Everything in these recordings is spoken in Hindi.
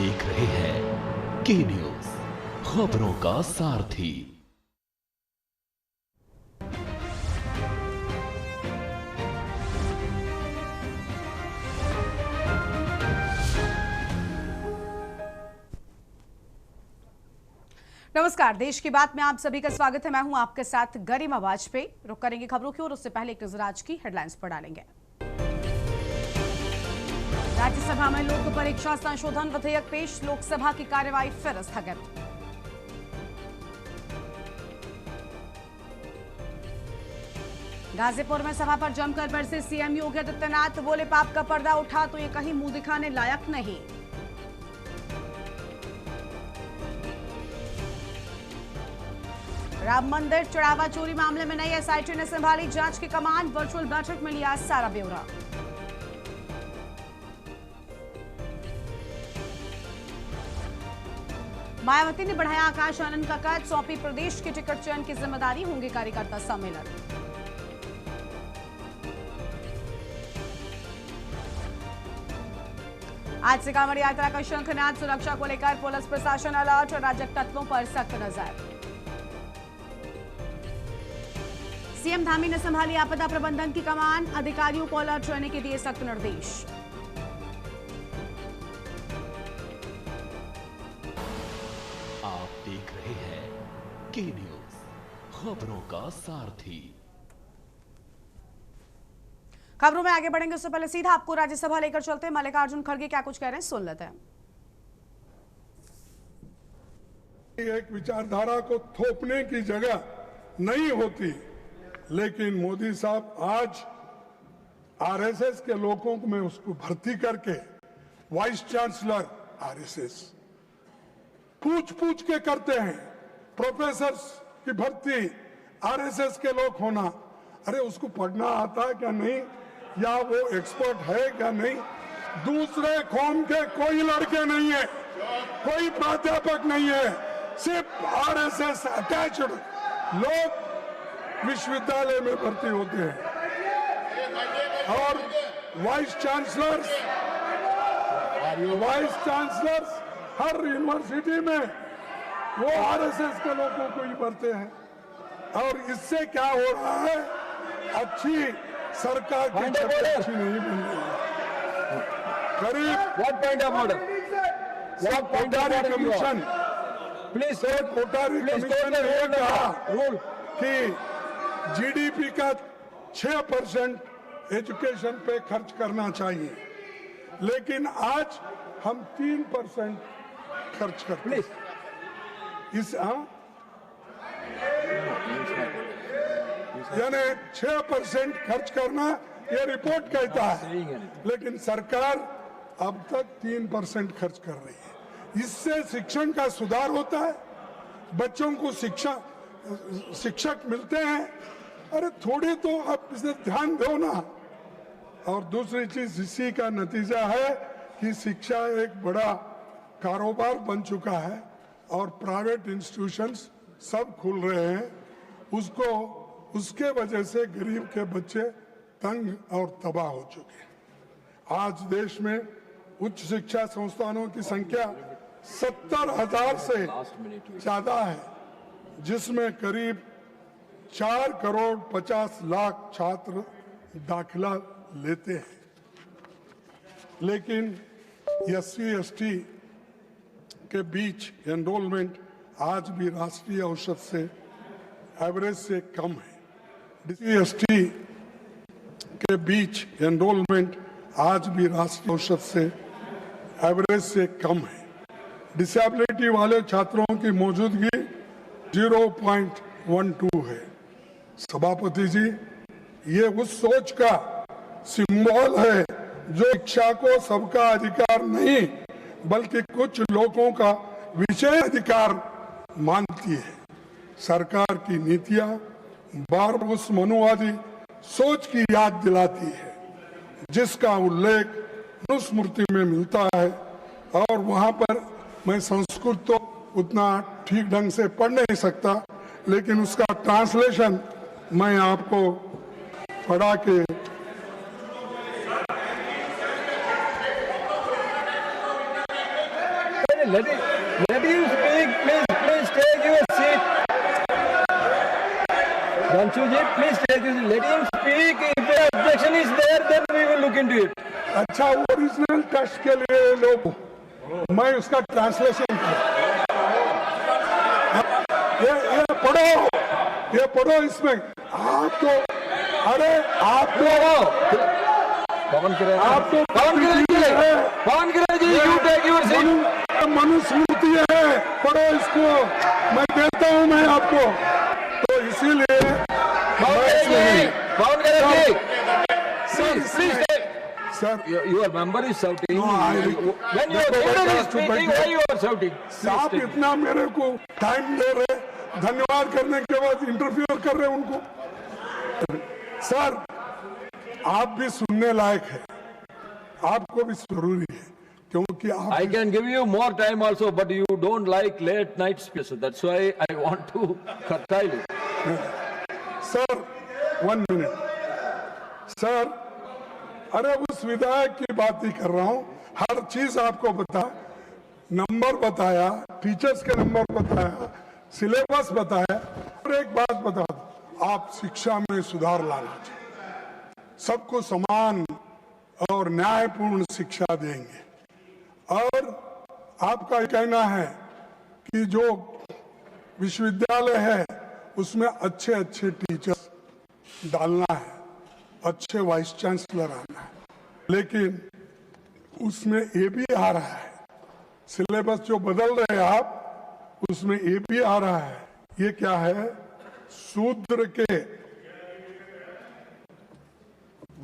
देख रहे हैं के न्यूज, खबरों का सारथी। नमस्कार, देश की बात में आप सभी का स्वागत है। मैं हूं आपके साथ गरिमा वाजपेयी। रुक करेंगे खबरों की ओर, उससे पहले एक नजर आज की हेडलाइंस पर डालेंगे। राज्यसभा में लोक परीक्षा संशोधन विधेयक पेश, लोकसभा की कार्यवाही फिर स्थगित। गाजीपुर में सभा पर जमकर बरसे सीएम योगी आदित्यनाथ, बोले पाप का पर्दा उठा तो ये कहीं मुंह दिखाने लायक नहीं। राम मंदिर चढ़ावा चोरी मामले में नई एसआईटी ने संभाली जांच की कमान, वर्चुअल बैठक में लिया सारा ब्यौरा। मायावती ने बढ़ाया आकाश आनंद का कद, सौंपी प्रदेश की टिकट चयन की जिम्मेदारी, होंगे कार्यकर्ता सम्मेलन। आज से कांवड़ यात्रा का शंखनाद, सुरक्षा को लेकर पुलिस प्रशासन अलर्ट, अराजक तत्वों पर सख्त नजर। सीएम धामी ने संभाली आपदा प्रबंधन की कमान, अधिकारियों को अलर्ट रहने के दिए सख्त निर्देश। आप देख रहे हैं के न्यूज, खबरों का सारथी। खबरों में आगे बढ़ेंगे उससे पहले सीधा आपको राज्यसभा लेकर चलते हैं। मल्लिकार्जुन खड़गे क्या कुछ कह रहे हैं, सुन लेते हैं। एक विचारधारा को थोपने की जगह नहीं होती, लेकिन मोदी साहब आज आरएसएस के लोगों को में उसको भर्ती करके वाइस चांसलर आरएसएस पूछ के करते हैं। प्रोफेसर की भर्ती आरएसएस के लोग होना, अरे उसको पढ़ना आता है क्या नहीं, या वो एक्सपर्ट है क्या नहीं। दूसरे कौम के कोई लड़के नहीं है, कोई प्राध्यापक नहीं है, सिर्फ आरएसएस अटैच्ड लोग विश्वविद्यालय में भर्ती होते हैं। और वाइस चांसलर्स हर यूनिवर्सिटी में वो आरएसएस के लोगों को ही भरते हैं। और इससे क्या हो रहा है, अच्छी सरकार की छवि अच्छी नहीं बन रही है। करीब कोटारी कमीशन ने ये कहा कि जीडीपी का 6% एजुकेशन पे खर्च करना चाहिए, लेकिन आज हम 3% खर्च करते हैं। यानी 6% खर्च करना ये रिपोर्ट कहता है, लेकिन सरकार अब तक 3% खर्च कर रही है। इससे शिक्षण का सुधार होता है, बच्चों को शिक्षक मिलते हैं। अरे थोड़ी तो आप इसे ध्यान दो ना। और दूसरी चीज इसी का नतीजा है कि शिक्षा एक बड़ा कारोबार बन चुका है और प्राइवेट इंस्टीट्यूशंस सब खुल रहे हैं। उसके वजह से गरीब के बच्चे तंग और तबाह हो चुके हैं। आज देश में उच्च शिक्षा संस्थानों की संख्या 70,000 से ज्यादा है, जिसमें करीब 4 करोड़ 50 लाख छात्र दाखिला लेते हैं। लेकिन SC/ST के बीच एनरोलमेंट आज भी राष्ट्रीय औसत से एवरेज से कम है। SC/ST के बीच एनरोलमेंट आज भी राष्ट्रीय औसत से एवरेज से कम है। डिसेबिलिटी वाले छात्रों की मौजूदगी 0.12 है। सभापति जी, ये उस सोच का सिंबल है जो शिक्षा को सबका अधिकार नहीं बल्कि कुछ लोगों का विशेष अधिकार मानती है। सरकार की नीतियां बार उस मनुवादी सोच की याद दिलाती है जिसका उल्लेख मनुस्मृति में मिलता है। और वहां पर मैं संस्कृत तो उतना ठीक ढंग से पढ़ नहीं सकता, लेकिन उसका ट्रांसलेशन मैं आपको पढ़ा के let him speak. Please take your seat. Ranchuji, please take your seat. Let him speak. If the objection is there, then we will look into it. अच्छा, ओरिजिनल टेस्ट के लिए लोग, मैं उसका ट्रांसलेशन ये पढ़ो इसमें। आप तो, अरे आप तो पवन Kiran ji, you take your seat. Manusmriti है, पढ़ो इसको, मैं देता हूं मैं आपको। तो इसीलिए पवन Kiran ji, please take. Sir, Your member is shouting. No, When your leader is speaking, why you are shouting? साहब इतना मेरे को टाइम दे रहे, धन्यवाद करने के बाद इंटरव्यूअर कर रहे उनको। सर, आप भी सुनने लायक है, आपको भी जरूरी है, क्योंकि आप I can give you more time also, but you don't like late night speech. That's why I want to curtail it. Sir 1 minute sir, अरे उस विधायक की बात ही कर रहा हूं। हर चीज आपको बता, नंबर बताया, टीचर्स के नंबर बताया, सिलेबस बताया। और एक बात बता दो, आप शिक्षा में सुधार लाना चाहिए, सबको समान और न्यायपूर्ण शिक्षा देंगे। और आपका कहना है कि जो विश्वविद्यालय है उसमें अच्छे अच्छे टीचर्स डालना है, अच्छे वाइस चांसलर आना है, लेकिन उसमें ये भी आ रहा है, सिलेबस जो बदल रहे हैं आप, उसमें ये भी आ रहा है। ये क्या है? शूद्र के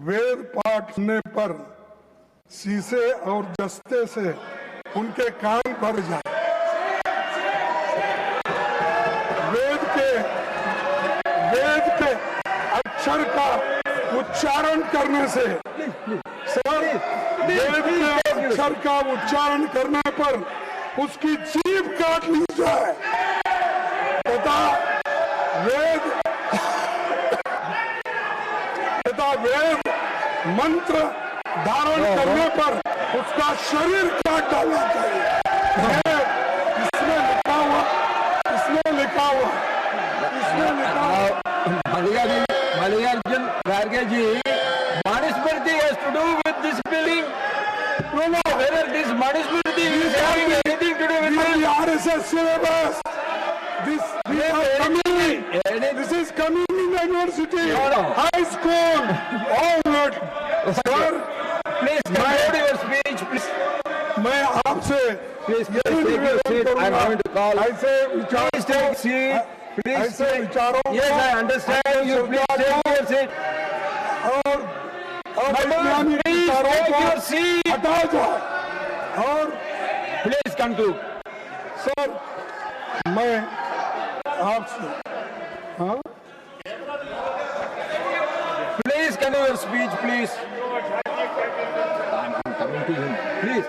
वेद पाठ सुनने पर शीशे और जस्ते से उनके कान भर जाए। वेद के अक्षर का उच्चारण करने से, सर, वेद के अक्षर का उच्चारण करने पर उसकी जीभ काट ली जाए तथा वेद मंत्र धारण करने पर उसका शरीर काट डालना चाहिए। इसमें लिखा हुआ Mallikarjun Kharge ji, Manusmriti has to do with this building. No, whether this Manusmriti is having anything to do with the RSS syllabus. This is coming in the university, high school, all that. Sir, please conclude your speech, please. मैं आपसे Please take your seat. I am going to call. ऐसे Please take seat. Please ऐसे take. विचारों Yes, I understand. You please take your seat. और Please take your seat. हटा जाओ और Please conclude. सर, मैं आपसे Please continue your speech, please. I'm coming to him. Please.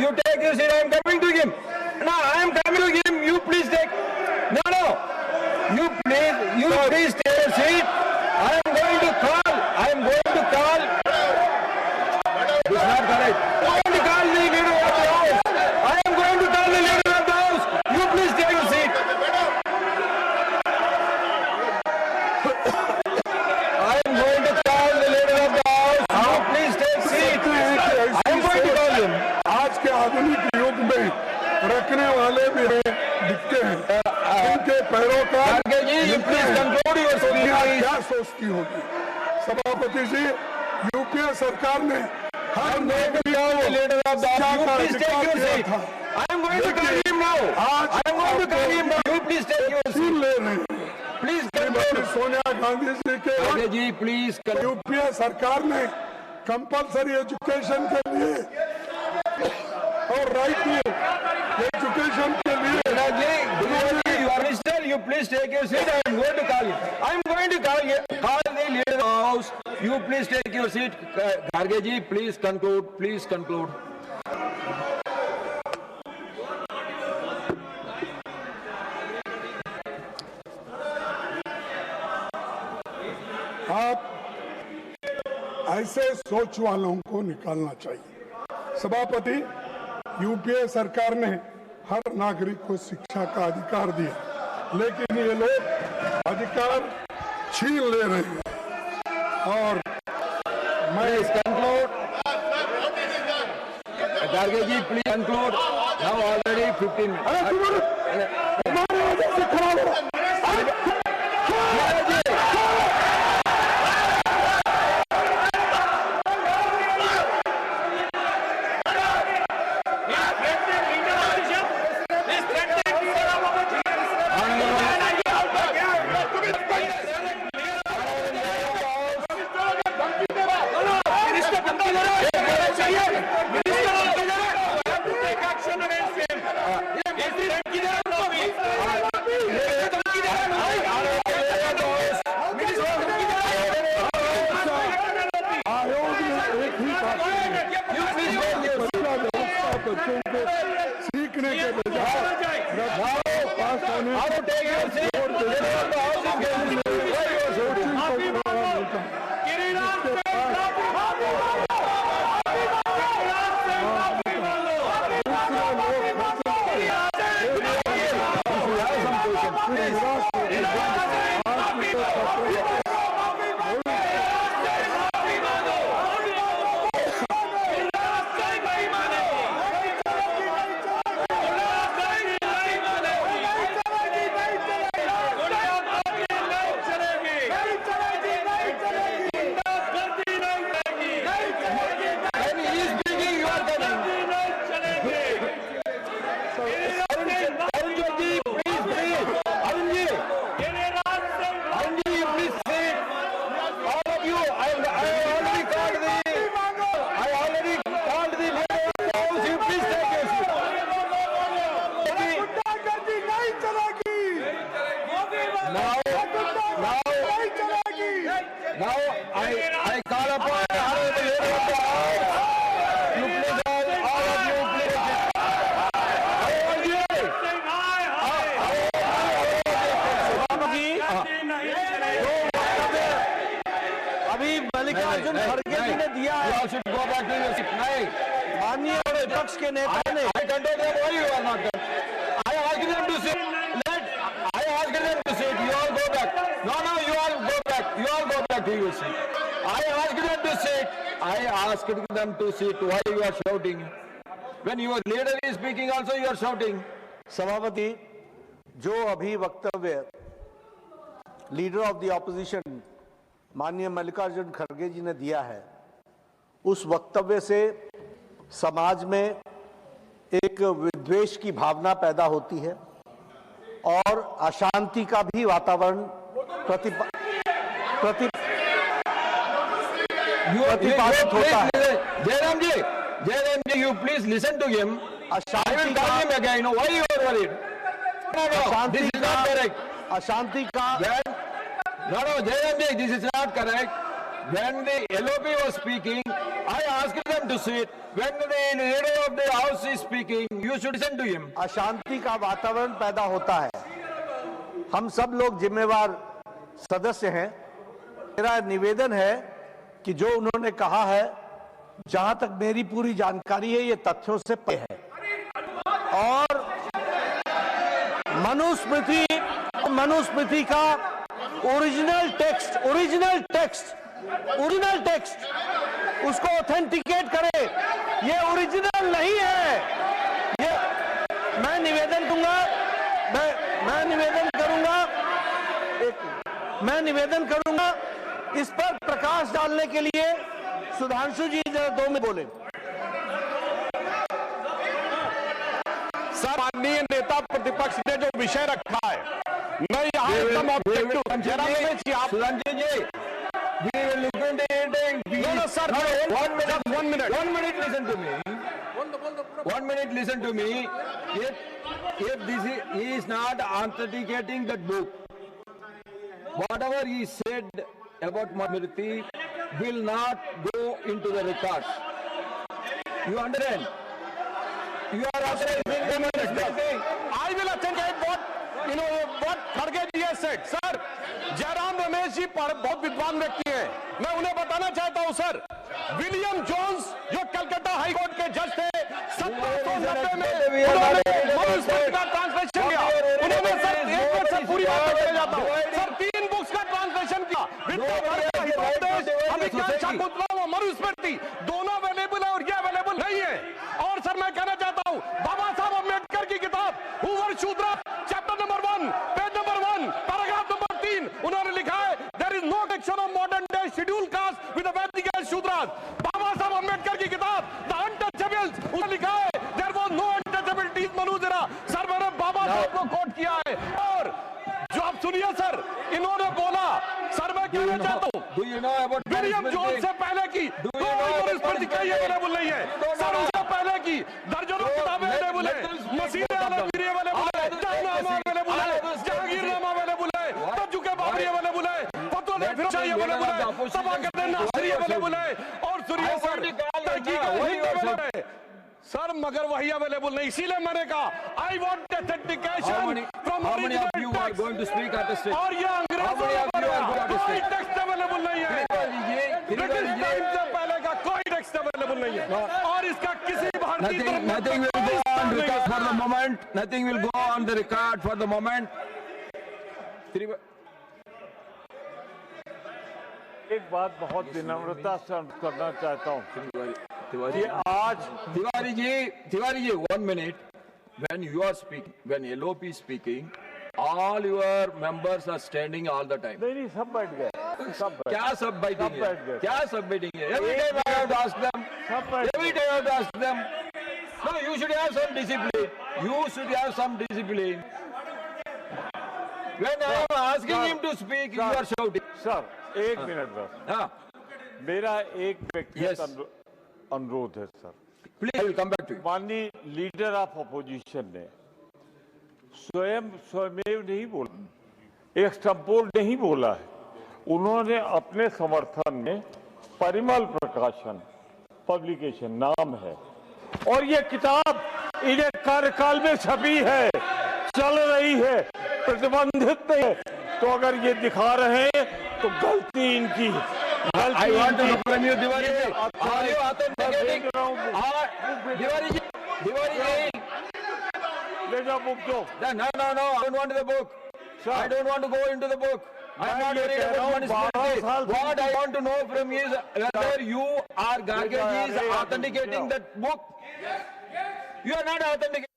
You take your seat. I am coming to him. No, I am coming to him. You please take. No. You please take your seat. I am going to call. This is not correct. I am going to call the leader of the house. I am going to call the leader of the house. You please take your seat. I am going to call the leader of the house. You please take seat. I am going to call him. आज के आधुनिक युग में रखने वाले भी दिखते हैं, इनके पैरोकार। You please conclude your speech. क्या सोचती होगी सभापति जी? यूपीए सरकार ने हर Leader of the house. You please take your seat. I am going to call him now. You please take your seat. ले रहे हैं। Please conclude. सोनिया गांधी जी के जी प्लीज यूपीए सरकार ने कंपलसरी एजुकेशन के लिए और राइट टू एजुकेशन के लिए you please take your seat. I am going to call you. I am going to call the leader of the house. You please take your seat. Kharge ji, please conclude. Please conclude. आप ऐसे सोच वालों को निकालना चाहिए। सभापति, यूपीए सरकार ने हर नागरिक को शिक्षा का अधिकार दिया, लेकिन ये लोग अधिकार छीन ले रहे हैं। और मैं Garge ji, please conclude. Now already 15 minutes. सीखने के बजाय पास होने I call upon the leader of the house. You please all of you please. अभी मल्लिकार्जुन खड़गे जी ने दिया है। You should go back to your seat. नहीं, माननीय विपक्ष के नेता ने I control them. Why you are not done? I asked them to sit. I asked them to sit. You all go back. No, you all go back. You all go back to your seat. I asked them to sit. I asked them to sit. Why you are shouting? When your leader is speaking, also you are shouting. सभापति, जो अभी वक्तव्य लीडर ऑफ द ऑपोजिशन माननीय मल्लिकार्जुन खड़गे जी ने दिया है, उस वक्तव्य से समाज में एक विद्वेष की भावना पैदा होती है और अशांति का भी वातावरण प्रतिपादित होता है। Jairam ji, you please listen to him. I will call him again. Why you are worried? No, this is not correct. अशांति का No, Jairam ji, this is not correct. When the LOP was speaking, I asked them to sit. When the leader of the house is speaking, you should listen to him. अशांति का वातावरण पैदा होता है। हम सब लोग जिम्मेवार सदस्य हैं। मेरा निवेदन है कि जो उन्होंने कहा है, जहां तक मेरी पूरी जानकारी है, ये तथ्यों से परे है और मनुस्मृति का ओरिजिनल टेक्स्ट उसको ऑथेंटिकेट करे। ये ओरिजिनल नहीं है। ये मैं निवेदन करूंगा इस पर प्रकाश डालने के लिए सुधांशु जी जरा 2 मिनट बोले। सर, माननीय नेता प्रतिपक्ष ने जो विषय रखा है, मैं यहाँ एकदम objective One minute, listen to me. If he is not authenticating that book, whatever he said about Murthy will not go into the records. You understand? You are authenticating. I will authenticate what खड़गे ji has said. Sir, Jairam Ramesh ji बहुत विद्वान व्यक्ति हैं। मैं उन्हें बताना चाहता हूं सर, विलियम जोन्स जो कलकत्ता हाई कोर्ट के जज थे, 1790 में उन्होंने मनुस्मृति का ट्रांसलेशन किया। उन्होंने सर एक मिनट से पूरी बात करके जाता हूँ सर, 3 बुक्स का ट्रांसलेशन किया, शाकुंतलम और मनुस्मृति दोनों अवेलेबल है और ये अवेलेबल नहीं है। और सर मैं कहना चाहता हूँ बाबा साहब अम्बेडकर की किताब who were Shudra chapter number 1 page number 1 paragraph number 3 उन्होंने लिखा है देयर इज नो टेक्शन of modern day scheduled caste with Vedic Shudras. बाबा साहब अम्बेडकर की किताब द अनटचेबल्स उसमें लिखा है देयर वाज नो अनटचेबिलिटीज मनुजरा। सर मैंने बाबा साहब को कोट किया है। और जो आप सुनिए सर, इन्होंने बोला सर मैं कहना चाहता हूँ विलियम जोन्स से पहले की मनुस्मृति कहीं अवेलेबल नहीं है सर, उससे पहले की दर्जनों किताबें अवेलेबल है, मसीह अवेलेबल है, जहांगीरनामा अवेलेबल है, जहांगीरनामा अवेलेबल है, तजुके बाबरी अवेलेबल है, फतवा फिरोशाही अवेलेबल है, सबाकत नासरी अवेलेबल है। और सुनिए सर तहकीक अवेलेबल है सर, मगर वही अवेलेबल नहीं। इसीलिए मैंने कहा I want authentication from original text. और ये अंग्रेजों ने कोई टेक्स्ट अवेलेबल नहीं है, ब्रिटिश टाइम से पहले का कोई टेक्स्ट अवेलेबल नहीं है। और इसका किसी भारतीय Nothing will go on record for the moment. Nothing will go on the record for the moment. एक बात बहुत विनम्रता से अर्ज करना चाहता हूँ कि आज Tiwari ji 1 minute. When you are speaking, when LOP is speaking, all your members are standing all the time. नहीं सब बैठ गए, सब बैठ क्या सब बैठेंगे? बैठ गए। क्या सब बैठेंगे? Every time I have to ask them. सब बैठ Every time I have to ask them. No, you should have some discipline. You should have some discipline. When I am asking him to speak, you are shouting. Sir एक मिनट बस, हाँ, मेरा एक व्यक्तिगत Yes. अनुरोध है sir. please, I will come back to you. माननीय लीडर ऑफ अपोजिशन ने स्वयमेव नहीं बोला, एक संपूर्ण नहीं बोला है। उन्होंने अपने समर्थन में परिमल प्रकाशन पब्लिकेशन नाम है और ये किताब इन्हें कार्यकाल में छपी है, चल रही है, प्रतिबंधित नहीं है। तो अगर ये दिखा रहे हैं तो गलती इनकी है। I want to know from you, Diwari ji. Are you authenticating? Diwari ji. ले जाओ बुक दो। No. I don't want the book. I don't want to go into the book. I am not worried about Manu. What I want to know from you is whether you are Gargaji is authenticating that book. You are not authenticating.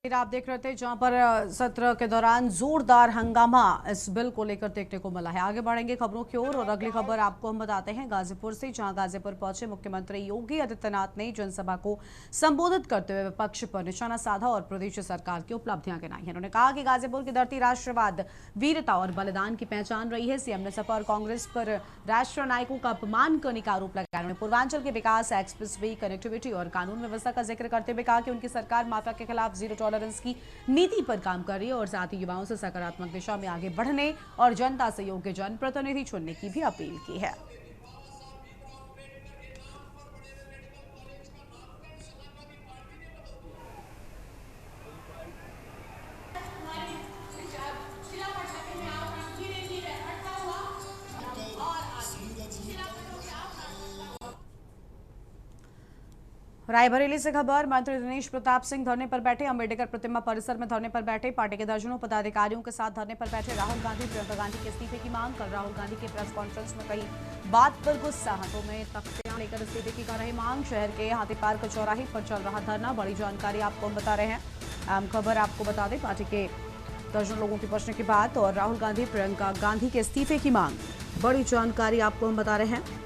आप देख रहे थे जहां पर सत्र के दौरान जोरदार हंगामा इस बिल को लेकर देखने को मिला है। आगे बढ़ेंगे खबरों की ओर और अगली खबर आपको हम बताते हैं गाजीपुर से, जहां गाजीपुर पहुंचे मुख्यमंत्री योगी आदित्यनाथ ने जनसभा को संबोधित करते हुए विपक्ष पर निशाना साधा और प्रदेश सरकार की उपलब्धियां गिनाई हैं। उन्होंने कहा कि गाजीपुर की धरती राष्ट्रवाद, वीरता और बलिदान की पहचान रही है। सीएम ने सपा और कांग्रेस पर राष्ट्रीय नायकों का अपमान करने का आरोप लगाया। उन्होंने पूर्वांचल के विकास, एक्सप्रेस वे, कनेक्टिविटी और कानून व्यवस्था का जिक्र करते हुए कहा कि उनकी सरकार माफिया के खिलाफ जीरो टॉलरेंस की नीति पर काम कर रही है और साथ ही युवाओं से सकारात्मक दिशा में आगे बढ़ने और जनता से योग्य जनप्रतिनिधि चुनने की भी अपील की है। रायबरेली से खबर, मंत्री दिनेश प्रताप सिंह धरने पर बैठे। अम्बेडकर प्रतिमा परिसर में धरने पर बैठे पार्टी के दर्जनों पदाधिकारियों के साथ धरने पर बैठे राहुल गांधी, प्रियंका गांधी के इस्तीफे की मांग। कल राहुल गांधी के प्रेस कॉन्फ्रेंस में कही बात पर गुस्सा, हाथों में तख्तियां लेकर इस्तीफे की कर रहे मांग। शहर के हाथी पार्क चौराहे पर चल रहा धरना, बड़ी जानकारी आपको हम बता रहे हैं। अहम खबर आपको बता दें, पार्टी के दर्जनों लोगों की पहुंचने की बात और राहुल गांधी, प्रियंका गांधी के इस्तीफे की मांग, बड़ी जानकारी आपको हम बता रहे हैं।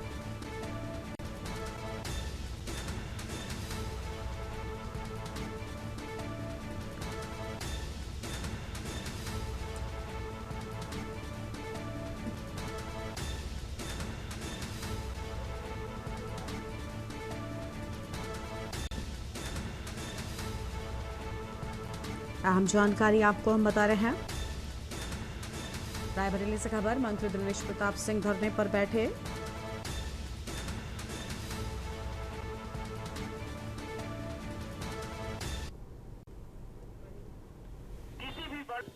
अहम जानकारी आपको हम बता रहे हैं। रायबरेली से खबर, मंत्री दिनेश प्रताप सिंह धरने पर बैठे।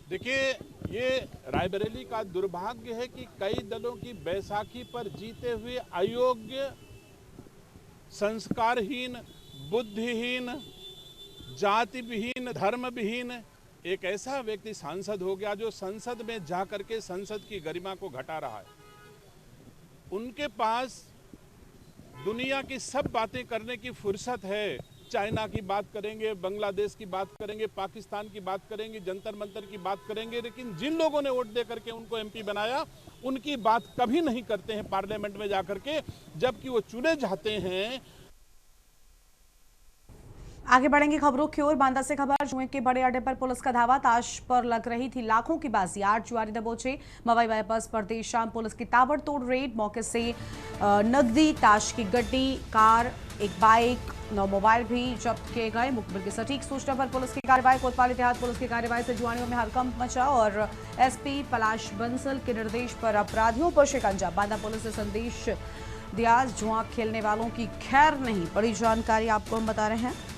देखिए, ये रायबरेली का दुर्भाग्य है कि कई दलों की बैसाखी पर जीते हुए अयोग्य, संस्कारहीन, बुद्धिहीन, जाति विहीन, धर्म विहीन एक ऐसा व्यक्ति सांसद हो गया जो संसद में जा करके संसद की गरिमा को घटा रहा है। उनके पास दुनिया की सब बातें करने की फुर्सत है। चाइना की बात करेंगे, बांग्लादेश की बात करेंगे, पाकिस्तान की बात करेंगे, जंतर मंतर की बात करेंगे, लेकिन जिन लोगों ने वोट दे करके उनको एमपी बनाया उनकी बात कभी नहीं करते हैं पार्लियामेंट में जाकर के, जबकि वो चुने जाते हैं। आगे बढ़ेंगे खबरों की ओर। बांदा से खबर, जुए के बड़े अड्डे पर पुलिस का धावा, ताश पर लग रही थी लाखों की बाजी, 8 जुआरी दबोचे। मवाई बाईपास पर देर शाम पुलिस की ताबड़तोड़ रेड, मौके से नकदी, ताश की गड्डी, कार, एक बाइक, 9 मोबाइल भी जब्त किए गए। मुखबिर की सटीक सूचना पर पुलिस की कार्रवाई। कोतवाली देहात पुलिस की कार्रवाई से जुआनियों में हड़कंप मचा और एसपी पलाश बंसल के निर्देश पर अपराधियों पर शिकंजा। बांदा पुलिस ने संदेश दिया, जुआ खेलने वालों की खैर नहीं। बड़ी जानकारी आपको हम बता रहे हैं।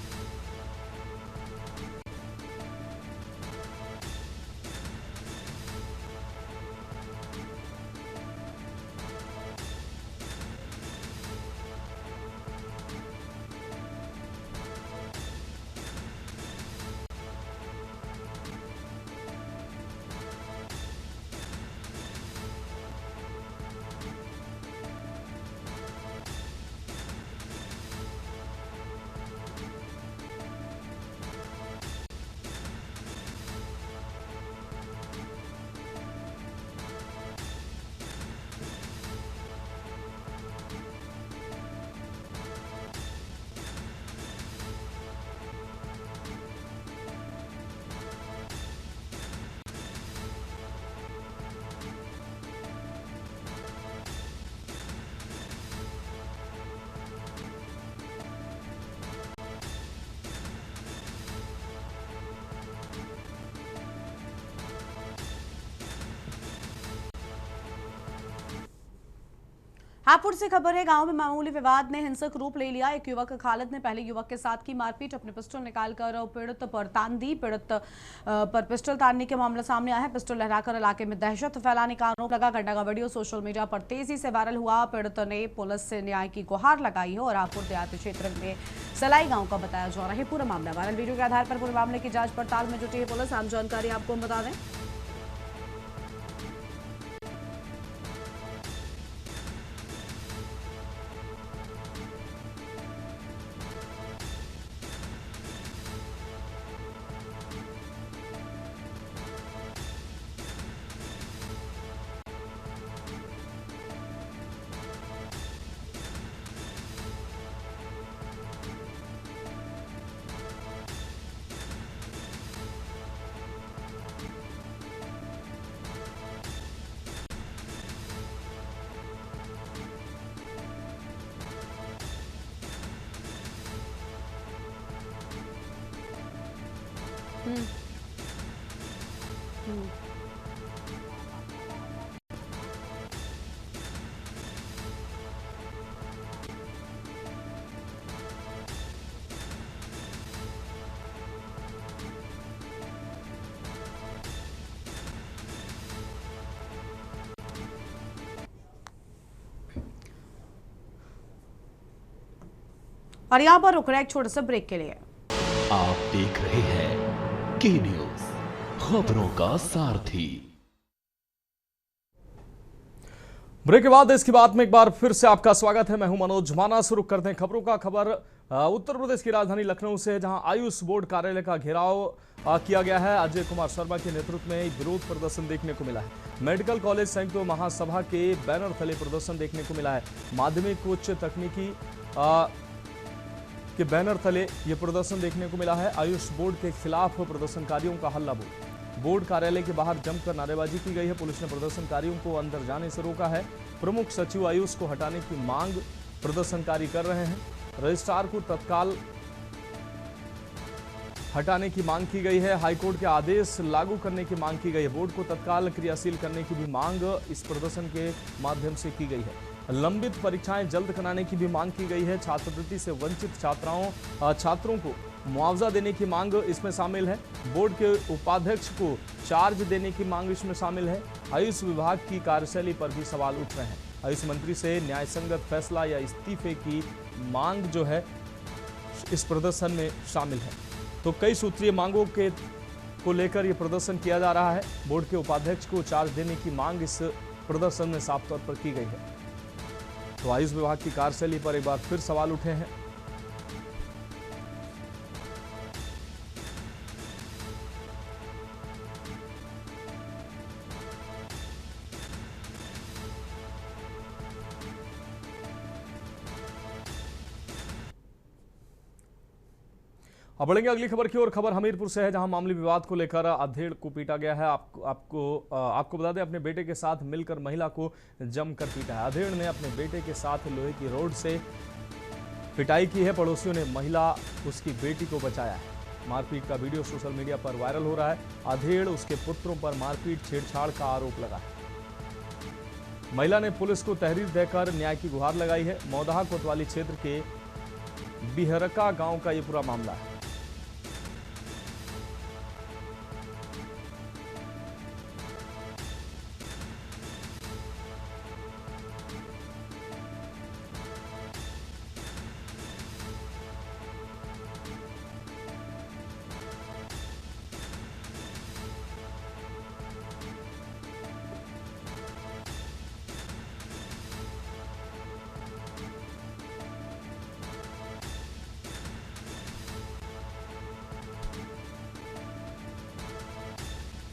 हापुड़ से खबर है, गांव में मामूली विवाद ने हिंसक रूप ले लिया। एक युवक खालिद ने पहले युवक के साथ की मारपीट, अपने पिस्टल निकालकर पीड़ित पर तान दी। पीड़ित पर पिस्टल तानने के मामला सामने आया है। पिस्टल लहराकर इलाके में दहशत फैलाने का आरोप लगा। घटना का वीडियो सोशल मीडिया पर तेजी से वायरल हुआ। पीड़ित ने पुलिस से न्याय की गुहार लगाई है और हापुड़ देहाती क्षेत्र में सलाई गाँव का बताया जा रहा है पूरा मामला। वायरल वीडियो के आधार पर पूरे मामले की जाँच पड़ताल में जुटी है पुलिस। आम जानकारी आपको हम बता दें। और यहाँ पर रुक रहा है एक छोटे से ब्रेक के लिए। आप देख रहे हैं के न्यूज, खबरों का सारथी। ब्रेक के बाद इसकी बात में एक बार फिर से आपका स्वागत है। मैं हूं मनोज माना। शुरू करते हैं खबरों का। खबर उत्तर प्रदेश की राजधानी लखनऊ से, जहां आयुष बोर्ड कार्यालय का घेराव किया गया है। अजय कुमार शर्मा के नेतृत्व में विरोध प्रदर्शन देखने को मिला है। मेडिकल कॉलेज संयुक्त महासभा के बैनर तले प्रदर्शन देखने को मिला है। माध्यमिक उच्च तकनीकी के बैनर तले ये प्रदर्शन देखने को मिला है। आयुष बोर्ड के खिलाफ प्रदर्शनकारियों का हल्ला बोर्ड कार्यालय के बाहर जमकर नारेबाजी की गई है। पुलिस ने प्रदर्शनकारियों को अंदर जाने से रोका है। प्रमुख सचिव आयुष को हटाने की मांग प्रदर्शनकारी कर रहे हैं। रजिस्ट्रार को तत्काल हटाने की मांग की गई है। हाईकोर्ट के आदेश लागू करने की मांग की गई है। बोर्ड को तत्काल क्रियाशील करने की भी मांग इस प्रदर्शन के माध्यम से की गई है। लंबित परीक्षाएं जल्द कराने की भी मांग की गई है। छात्रवृत्ति से वंचित छात्रों को मुआवजा देने की मांग इसमें शामिल है। बोर्ड के उपाध्यक्ष को चार्ज देने की मांग इसमें शामिल है। आयुष विभाग की कार्यशैली पर भी सवाल उठ रहे हैं। आयुष मंत्री से न्यायसंगत फैसला या इस्तीफे की मांग जो है इस प्रदर्शन में शामिल हैं। तो कई सूत्रीय मांगों को लेकर यह प्रदर्शन किया जा रहा है। बोर्ड के उपाध्यक्ष को चार्ज देने की मांग इस प्रदर्शन में साफ तौर पर की गई है। तो आयुष विभाग की कार्यशैली पर एक बार फिर सवाल उठे हैं। अब बढ़ेंगे अगली खबर की ओर। खबर हमीरपुर से है, जहां मामूली विवाद को लेकर अधेड़ को पीटा गया है। आपको बता दें, अपने बेटे के साथ मिलकर महिला को जमकर पीटा है। अधेड़ ने अपने बेटे के साथ लोहे की रॉड से पिटाई की है। पड़ोसियों ने महिला उसकी बेटी को बचाया है। मारपीट का वीडियो सोशल मीडिया पर वायरल हो रहा है। अधेड़ उसके पुत्रों पर मारपीट छेड़छाड़ का आरोप लगा है। महिला ने पुलिस को तहरीर देकर न्याय की गुहार लगाई है। मौदाहा कोतवाली क्षेत्र के बिहरका गांव का यह पूरा मामला है।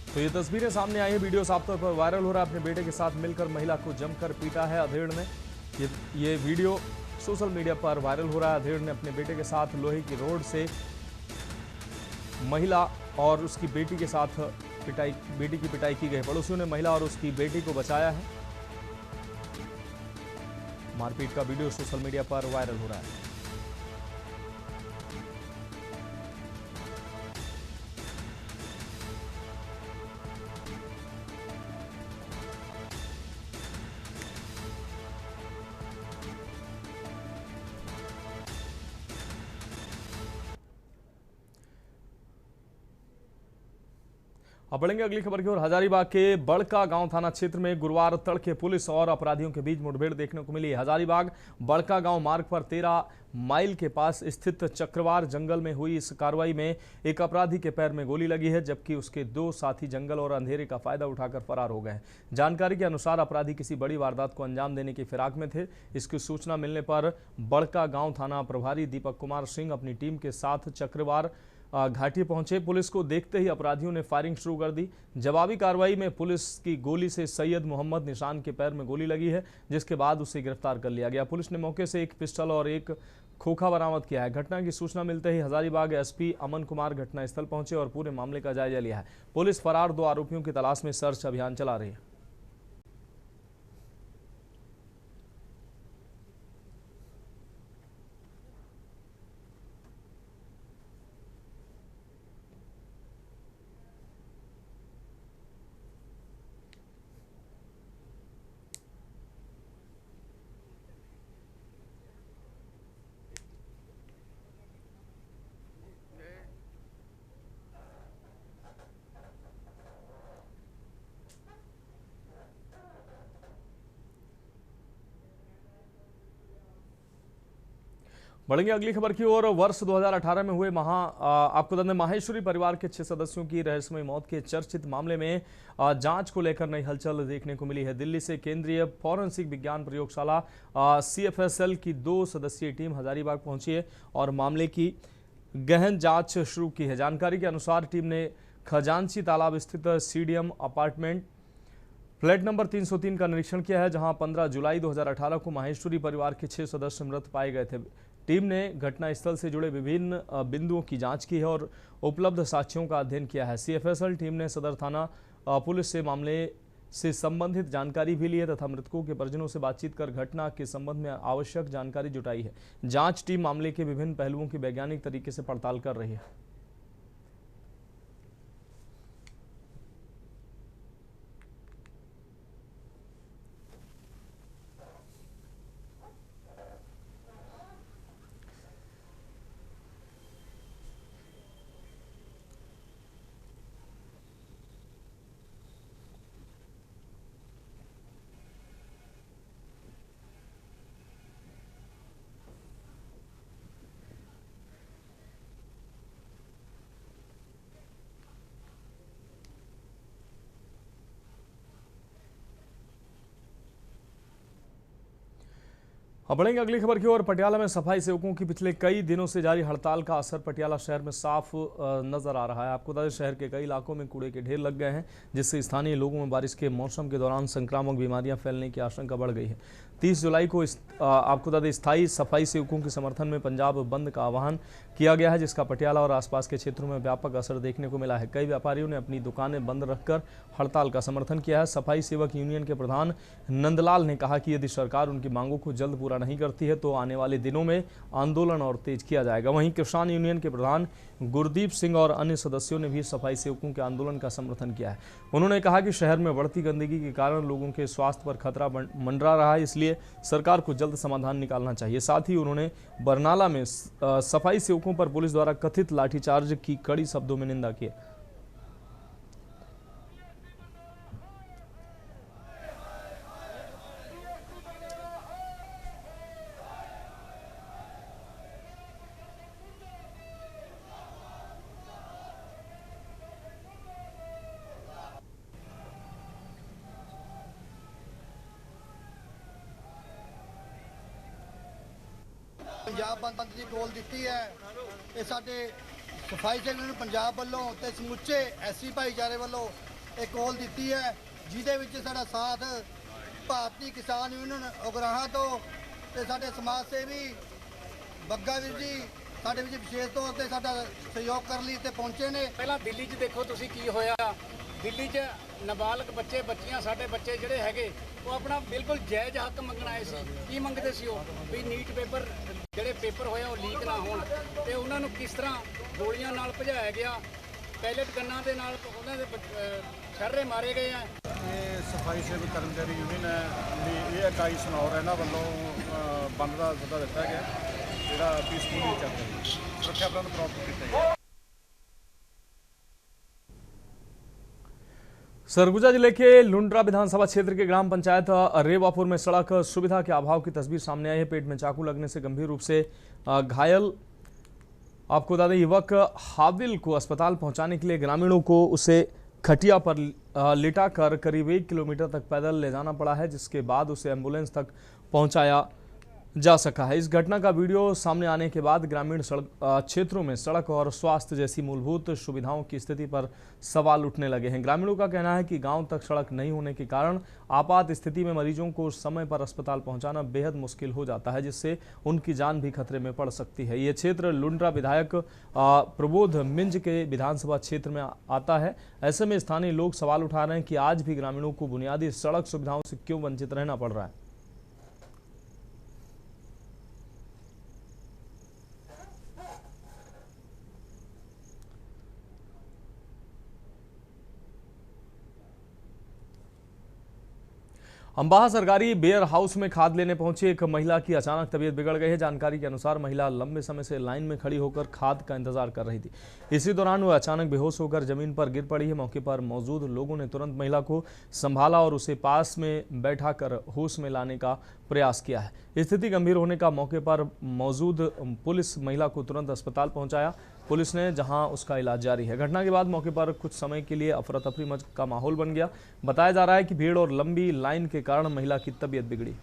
तो ये तस्वीरें सामने आई है। वीडियो साफ तौर पर वायरल हो रहा है। अपने बेटे के साथ मिलकर महिला को जमकर पीटा है अधेड़ ने। ये वीडियो सोशल मीडिया पर वायरल हो रहा है। अधेड़ ने अपने बेटे के साथ लोहे की रॉड से महिला और उसकी बेटी के साथ बेटी की पिटाई की गई। पड़ोसियों ने महिला और उसकी बेटी को बचाया है। मारपीट का वीडियो सोशल मीडिया पर वायरल हो रहा है। अब बढ़ेंगे अगली खबर की ओर। हजारीबाग के बड़का गांव थाना क्षेत्र में गुरुवार तड़के पुलिस और अपराधियों के बीच मुठभेड़ देखने को मिली है। हजारीबाग बड़का गांव मार्ग पर 13 माइल के पास स्थित चक्रवार जंगल में हुई इस कार्रवाई में एक अपराधी के पैर में गोली लगी है, जबकि उसके 2 साथी जंगल और अंधेरे का फायदा उठाकर फरार हो गए। जानकारी के अनुसार अपराधी किसी बड़ी वारदात को अंजाम देने की फिराक में थे। इसकी सूचना मिलने पर बड़का गांव थाना प्रभारी दीपक कुमार सिंह अपनी टीम के साथ चक्रवार घाटी पहुंचे। पुलिस को देखते ही अपराधियों ने फायरिंग शुरू कर दी। जवाबी कार्रवाई में पुलिस की गोली से सैयद मोहम्मद निशान के पैर में गोली लगी है, जिसके बाद उसे गिरफ्तार कर लिया गया। पुलिस ने मौके से एक पिस्टल और एक खोखा बरामद किया है। घटना की सूचना मिलते ही हजारीबाग एसपी अमन कुमार घटनास्थल पहुंचे और पूरे मामले का जायजा लिया है। पुलिस फरार 2 आरोपियों की तलाश में सर्च अभियान चला रही है। बढ़ेंगे अगली खबर की ओर। वर्ष 2018 में हुए आपको बता दें, माहेश्वरी परिवार के 6 सदस्यों की रहस्यमय मौत के चर्चित मामले में जांच को लेकर नई हलचल देखने को मिली है। दिल्ली से केंद्रीय फॉरेंसिक विज्ञान प्रयोगशाला CFSL की 2 सदस्यीय टीम हजारीबाग पहुंची है और मामले की गहन जांच शुरू की है। जानकारी के अनुसार टीम ने खजांची तालाब स्थित CDM अपार्टमेंट फ्लैट नंबर 303 का निरीक्षण किया है, जहां 15 जुलाई 2018 को माहेश्वरी परिवार के 6 सदस्य मृत पाए गए थे। टीम ने घटनास्थल से जुड़े विभिन्न बिंदुओं की जांच की है और उपलब्ध साक्ष्यों का अध्ययन किया है। CFSL टीम ने सदर थाना पुलिस से मामले से संबंधित जानकारी भी ली है तथा मृतकों के परिजनों से बातचीत कर घटना के संबंध में आवश्यक जानकारी जुटाई है। जांच टीम मामले के विभिन्न पहलुओं की वैज्ञानिक तरीके से पड़ताल कर रही है। अब बढ़ेंगे अगली खबर की ओर। पटियाला में सफाई सेवकों की पिछले कई दिनों से जारी हड़ताल का असर पटियाला शहर में साफ नजर आ रहा है। आपको बता दें, शहर के कई इलाकों में कूड़े के ढेर लग गए हैं, जिससे स्थानीय लोगों में बारिश के मौसम के दौरान संक्रामक बीमारियां फैलने की आशंका बढ़ गई है। 30 जुलाई को आपको बता दें, स्थायी सफाई सेवकों के समर्थन में पंजाब बंद का आह्वान किया गया है, जिसका पटियाला और आसपास के क्षेत्रों में व्यापक असर देखने को मिला है। कई व्यापारियों ने अपनी दुकानें बंद रखकर हड़ताल का समर्थन किया है। सफाई सेवक यूनियन के प्रधान नंदलाल ने कहा कि यदि सरकार उनकी मांगों को जल्द पूरा नहीं करती है तो आने वाले दिनों में आंदोलन और तेज किया जाएगा। वहीं किसान यूनियन के प्रधान गुरदीप सिंह और अन्य सदस्यों ने भी सफाई सेवकों के आंदोलन का समर्थन किया है। उन्होंने कहा कि शहर में बढ़ती गंदगी के कारण लोगों के स्वास्थ्य पर खतरा मंडरा रहा है, इसलिए सरकार को जल्द समाधान निकालना चाहिए। साथ ही उन्होंने बरनाला में सफाई सेवकों पर पुलिस द्वारा कथित लाठीचार्ज की कड़ी शब्दों में निंदा की। पंजाब बंद की कॉल दी है। ये साडे सफाई सेवकों ने पंजाब वालों ते समुचे एससी भाईचारे वालों एक कॉल दी है, जिहदे विच साडा साथ भारतीय किसान यूनियन उगराहां तो ते साडे समाज सेवी बग्गा वीर जी साडे विच विशेष तौर ते साडा सहयोग करन लई ते पहुंचे ने। पहला दिल्ली 'च देखो तुसीं की होया, दिल्ली 'च नाबालग बच्चे बच्चियां साडे बच्चे जिहड़े हैगे वो अपना बिल्कुल जायज़ हक मंगण आए सी। की मंगदे सी वो भी नीट पेपर ਜਿਹੜੇ पेपर ਹੋਇਆ ਉਹ ਲੀਕ ਨਾ ਹੋਣ ਤੇ ਉਹਨਾਂ ਨੂੰ ਕਿਸ ਤਰ੍ਹਾਂ ਗੋਲੀਆਂ ਨਾਲ ਭਜਾਇਆ ਗਿਆ, ਪੈਲਟ ਗੰਨਾਂ ਦੇ ਨਾਲ ਉਹਨਾਂ ਦੇ ਛਰਰੇ ਮਾਰੇ ਗਏ ਆ। ਇਹ ਸਫਾਈ ਸੇਵਕ ਕਰਮਚਾਰੀ ਯੂਨੀਅਨ ਹੈ ਵੀ ਇਹ ਇਕਾਈ ਸਨੌਰ ਇਹਨਾਂ ਵੱਲੋਂ ਬੰਦ ਦਾ ਸੱਦਾ ਦਿੱਤਾ ਗਿਆ, ਜਿਹੜਾ ਪੀਸਫੁਲੀ ਚੱਲ ਰਿਹਾ, ਸੁਰੱਖਿਆ ਪ੍ਰਬੰਧ ਪ੍ਰਾਪਤ ਕੀਤਾ ਗਿਆ। सरगुजा जिले के लुंड्रा विधानसभा क्षेत्र के ग्राम पंचायत रेवापुर में सड़क सुविधा के अभाव की तस्वीर सामने आई है। पेट में चाकू लगने से गंभीर रूप से घायल आपको बता दें युवक हाविल को अस्पताल पहुंचाने के लिए ग्रामीणों को उसे खटिया पर लिटाकर करीब 1 किलोमीटर तक पैदल ले जाना पड़ा है, जिसके बाद उसे एम्बुलेंस तक पहुंचाया जा सका है। इस घटना का वीडियो सामने आने के बाद ग्रामीण क्षेत्रों में सड़क और स्वास्थ्य जैसी मूलभूत सुविधाओं की स्थिति पर सवाल उठने लगे हैं। ग्रामीणों का कहना है कि गांव तक सड़क नहीं होने के कारण आपात स्थिति में मरीजों को समय पर अस्पताल पहुंचाना बेहद मुश्किल हो जाता है, जिससे उनकी जान भी खतरे में पड़ सकती है। ये क्षेत्र लुंड्रा विधायक प्रबोध मिंज के विधानसभा क्षेत्र में आता है। ऐसे में स्थानीय लोग सवाल उठा रहे हैं कि आज भी ग्रामीणों को बुनियादी सड़क सुविधाओं से क्यों वंचित रहना पड़ रहा है। अंबाहा सरकारी बेयर हाउस में खाद लेने पहुंची एक महिला की अचानक तबीयत बिगड़ गई है। जानकारी के अनुसार महिला लंबे समय से लाइन में खड़ी होकर खाद का इंतजार कर रही थी। इसी दौरान वह अचानक बेहोश होकर जमीन पर गिर पड़ी है। मौके पर मौजूद लोगों ने तुरंत महिला को संभाला और उसे पास में बैठाकर होश में लाने का प्रयास किया है। स्थिति गंभीर होने का मौके पर मौजूद पुलिस महिला को तुरंत अस्पताल पहुंचाया पुलिस ने, जहां उसका इलाज जारी है। घटना के बाद मौके पर कुछ समय के लिए अफरा तफरी मच का माहौल बन गया। बताया जा रहा है कि भीड़ और लंबी लाइन के कारण महिला की तबीयत बिगड़ी।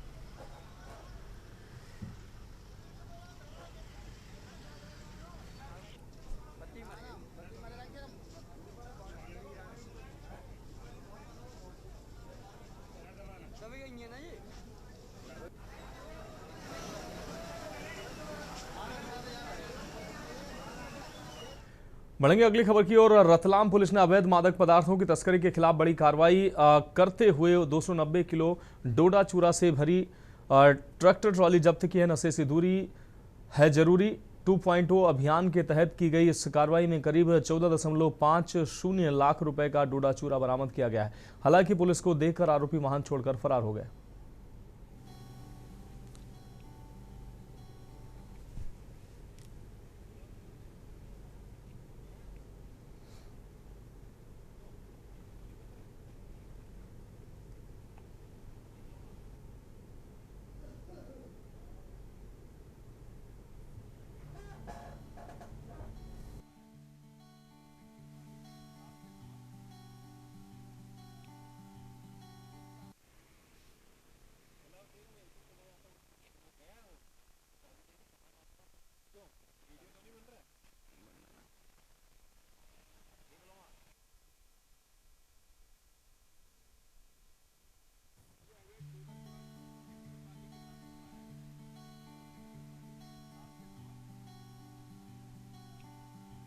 बढ़ेंगे अगली खबर की ओर। रतलाम पुलिस ने अवैध मादक पदार्थों की तस्करी के खिलाफ बड़ी कार्रवाई करते हुए 290 किलो डोडा चूरा से भरी ट्रैक्टर ट्रॉली जब्त की है। नशे से दूरी है जरूरी 2.0 अभियान के तहत की गई इस कार्रवाई में करीब 14.50 लाख रुपए का डोडा चूरा बरामद किया गया है। हालांकि पुलिस को देखकर आरोपी वाहन छोड़कर फरार हो गए।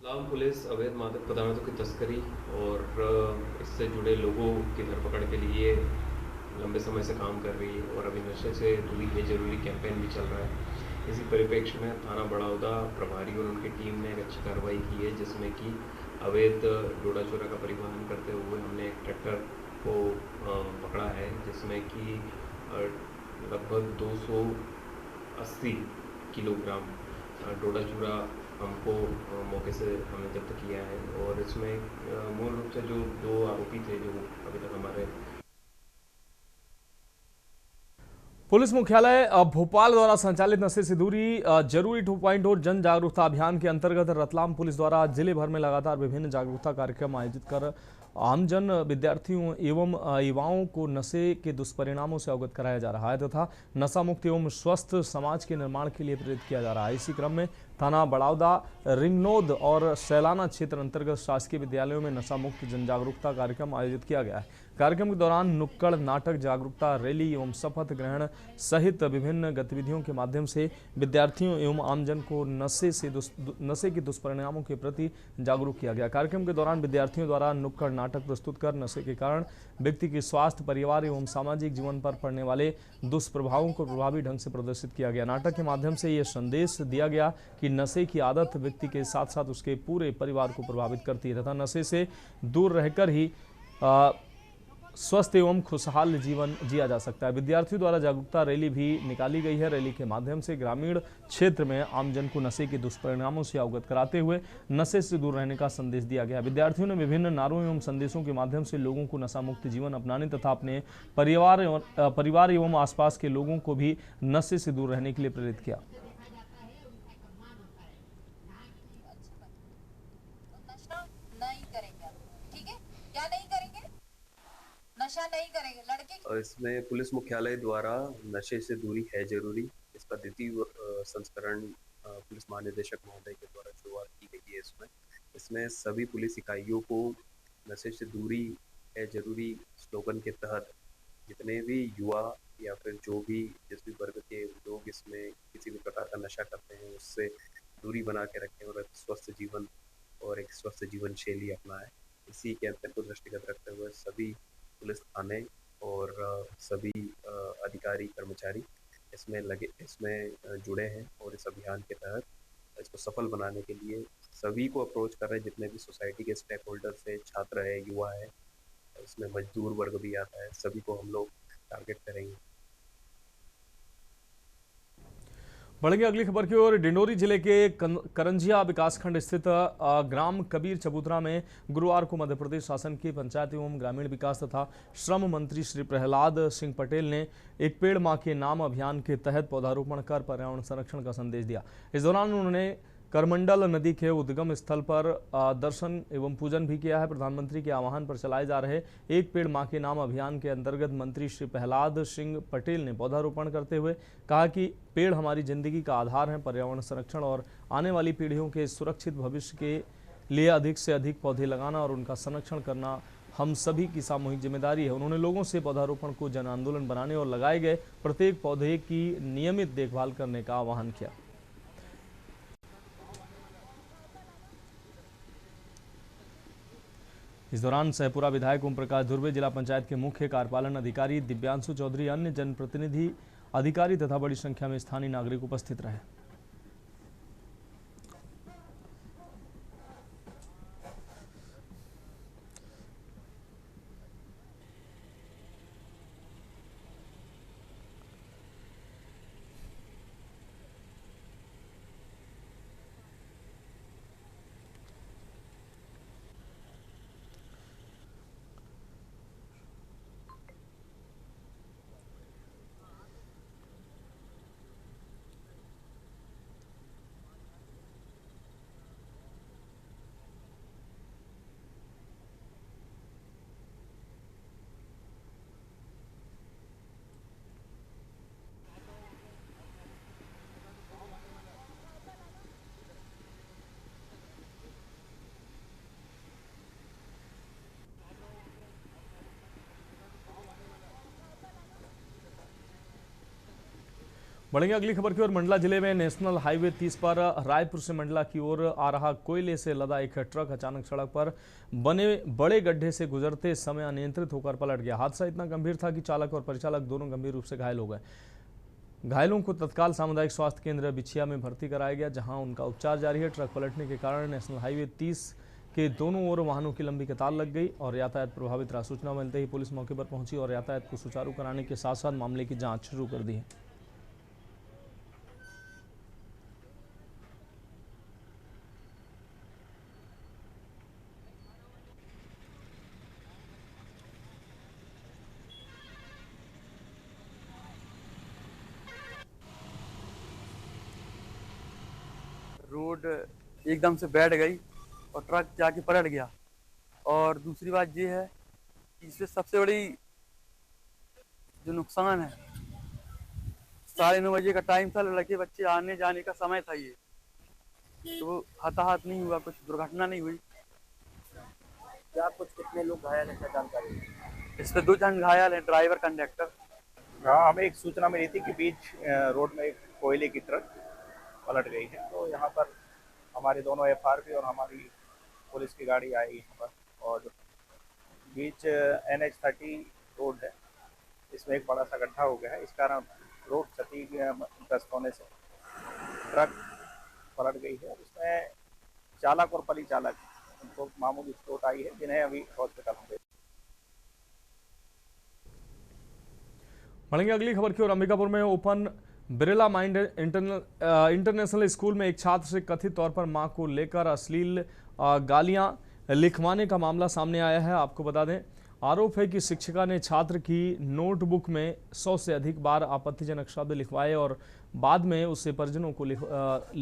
रतलाम पुलिस अवैध मादक पदार्थों की तस्करी और इससे जुड़े लोगों की धरपकड़ के लिए लंबे समय से काम कर रही है और अभी नशे से दूरी है जरूरी कैंपेन भी चल रहा है। इसी परिप्रेक्ष्य में थाना बड़ौदा प्रभारी और उनकी टीम ने एक अच्छी कार्रवाई की है, जिसमें कि अवैध डोडा चूरा का परिवहन करते हुए हमने एक ट्रैक्टर को पकड़ा है, जिसमें कि लगभग 280 किलोग्राम डोडा चूरा हमको मौके से हमने जब्त किया है। और इसमें मूल रूप से जो 2 आरोपी थे जो अभी तक हमारे पुलिस मुख्यालय भोपाल द्वारा संचालित नशे से दूरी जरूरी 2.0 जन जागरूकता अभियान के अंतर्गत रतलाम पुलिस द्वारा जिले भर में लगातार विभिन्न जागरूकता कार्यक्रम आयोजित कर आमजन, विद्यार्थियों एवं युवाओं को नशे के दुष्परिणामों से अवगत कराया जा रहा है तथा नशा मुक्त एवं स्वस्थ समाज के निर्माण के लिए प्रेरित किया जा रहा है। इसी क्रम में थाना बड़ौदा, रिंगनोद और सैलाना क्षेत्र अंतर्गत शासकीय विद्यालयों में नशा मुक्त जन जागरूकता कार्यक्रम आयोजित किया गया है। कार्यक्रम के दौरान नुक्कड़ नाटक, जागरूकता रैली एवं शपथ ग्रहण सहित विभिन्न गतिविधियों के माध्यम से विद्यार्थियों एवं आमजन को नशे के दुष्परिणामों के प्रति जागरूक किया गया। कार्यक्रम के दौरान विद्यार्थियों द्वारा नुक्कड़ नाटक प्रस्तुत कर नशे के कारण व्यक्ति के स्वास्थ्य, परिवार एवं सामाजिक जीवन पर पड़ने वाले दुष्प्रभावों को प्रभावी ढंग से प्रदर्शित किया गया। नाटक के माध्यम से यह संदेश दिया गया कि नशे की आदत व्यक्ति के साथ साथ उसके पूरे परिवार को प्रभावित करती है तथा नशे से दूर रहकर ही स्वस्थ एवं खुशहाल जीवन जिया जा सकता है। विद्यार्थियों द्वारा जागरूकता रैली भी निकाली गई है। रैली के माध्यम से ग्रामीण क्षेत्र में आमजन को नशे के दुष्परिणामों से अवगत कराते हुए नशे से दूर रहने का संदेश दिया गया। विद्यार्थियों ने विभिन्न नारों एवं संदेशों के माध्यम से लोगों को नशा मुक्त जीवन अपनाने तथा अपने परिवार एवं आसपास के लोगों को भी नशे से दूर रहने के लिए प्रेरित किया। नशा नहीं करेंगे लड़के। और इसमें पुलिस मुख्यालय द्वारा नशे से दूरी है जरूरी, इसका द्वितीय संस्करण पुलिस महानिदेशक महोदय के द्वारा शुरुआत की गई है। इसमें सभी पुलिस इकाइयों को नशे से दूरी है जरूरी स्लोगन के तहत जितने भी युवा या फिर जो भी जिस भी वर्ग के लोग इसमें किसी भी प्रकार का नशा करते हैं उससे दूरी बना के रखें और स्वस्थ जीवन और एक स्वस्थ जीवन शैली अपनाएं। इसी के अंतर को दृष्टिगत रखते हुए सभी पुलिस थाने और सभी अधिकारी कर्मचारी इसमें जुड़े हैं और इस अभियान के तहत इसको सफल बनाने के लिए सभी को अप्रोच कर रहे हैं। जितने भी सोसाइटी के स्टेक होल्डर्स है, छात्र है, युवा है, इसमें मजदूर वर्ग भी आता है, सभी को हम लोग टारगेट करेंगे। बढ़ेंगे अगली खबर की ओर। डिंडोरी जिले के करंजिया विकासखंड स्थित ग्राम कबीर चबूतरा में गुरुवार को मध्य प्रदेश शासन के पंचायत एवं ग्रामीण विकास तथा श्रम मंत्री श्री प्रहलाद सिंह पटेल ने एक पेड़ मां के नाम अभियान के तहत पौधारोपण कर पर्यावरण संरक्षण का संदेश दिया। इस दौरान उन्होंने करमंडल नदी के उद्गम स्थल पर दर्शन एवं पूजन भी किया है। प्रधानमंत्री के आह्वान पर चलाए जा रहे एक पेड़ मां के नाम अभियान के अंतर्गत मंत्री श्री प्रहलाद सिंह पटेल ने पौधारोपण करते हुए कहा कि पेड़ हमारी जिंदगी का आधार है। पर्यावरण संरक्षण और आने वाली पीढ़ियों के सुरक्षित भविष्य के लिए अधिक से अधिक पौधे लगाना और उनका संरक्षण करना हम सभी की सामूहिक जिम्मेदारी है। उन्होंने लोगों से पौधारोपण को जन आंदोलन बनाने और लगाए गए प्रत्येक पौधे की नियमित देखभाल करने का आह्वान किया। इस दौरान सहपुरा विधायक ओम प्रकाश धुर्वे, जिला पंचायत के मुख्य कार्यपालन अधिकारी दिव्यांशु चौधरी, अन्य जनप्रतिनिधि, अधिकारी तथा बड़ी संख्या में स्थानीय नागरिक उपस्थित रहे। बढ़ेंगे अगली खबर की ओर। मंडला जिले में नेशनल हाईवे 30 पर रायपुर से मंडला की ओर आ रहा कोयले से लदा एक ट्रक अचानक सड़क पर बने बड़े गड्ढे से गुजरते समय अनियंत्रित होकर पलट गया। हादसा इतना गंभीर था कि चालक और परिचालक दोनों गंभीर रूप से घायल हो गए। घायलों को तत्काल सामुदायिक स्वास्थ्य केंद्र बिछिया में भर्ती कराया गया, जहां उनका उपचार जारी है। ट्रक पलटने के कारण नेशनल हाईवे 30 के दोनों ओर वाहनों की लंबी कतार लग गई और यातायात प्रभावित रहा। सूचना मिलते ही पुलिस मौके पर पहुंची और यातायात को सुचारू कराने के साथ साथ मामले की जांच शुरू कर दी है। रोड एकदम से बैठ गई और ट्रक जाके पलट गया। और दूसरी बात ये है कि इससे सबसे बड़ी जो नुकसान है, 9:30 बजे का टाइम था, लड़के बच्चे आने जाने का समय था, ये तो हताहत नहीं हुआ, कुछ दुर्घटना नहीं हुई। क्या कुछ कितने लोग घायल हैं, क्या जानकारी? इस पे 2 जन घायल हैं, ड्राइवर कंडक्टर। हाँ, हमें एक सूचना मिली थी कि बीच रोड में एक कोयले की ट्रक पलट गई है, तो यहाँ पर हमारे दोनों एफआरपी और हमारी पुलिस की गाड़ी आई यहाँ पर, और बीच NH30 रोड है, इसमें एक बड़ा सा गड्ढा हो गया है। इस कारण रोड क्षतिग्रस्त होने से ट्रक पलट गई है। उसमें चालक और परिचालक उनको मामूली चोट आई है, जिन्हें अभी हॉस्पिटल में। बढ़ेंगे अगली खबर की ओर। अंबिकापुर में open Birla mind international school में एक छात्र से कथित तौर पर मां को लेकर अश्लील गालियां लिखवाने का मामला सामने आया है। आपको बता दें, आरोप है कि शिक्षिका ने छात्र की नोटबुक में 100 से अधिक बार आपत्तिजनक शब्द लिखवाए और बाद में उसे परिजनों को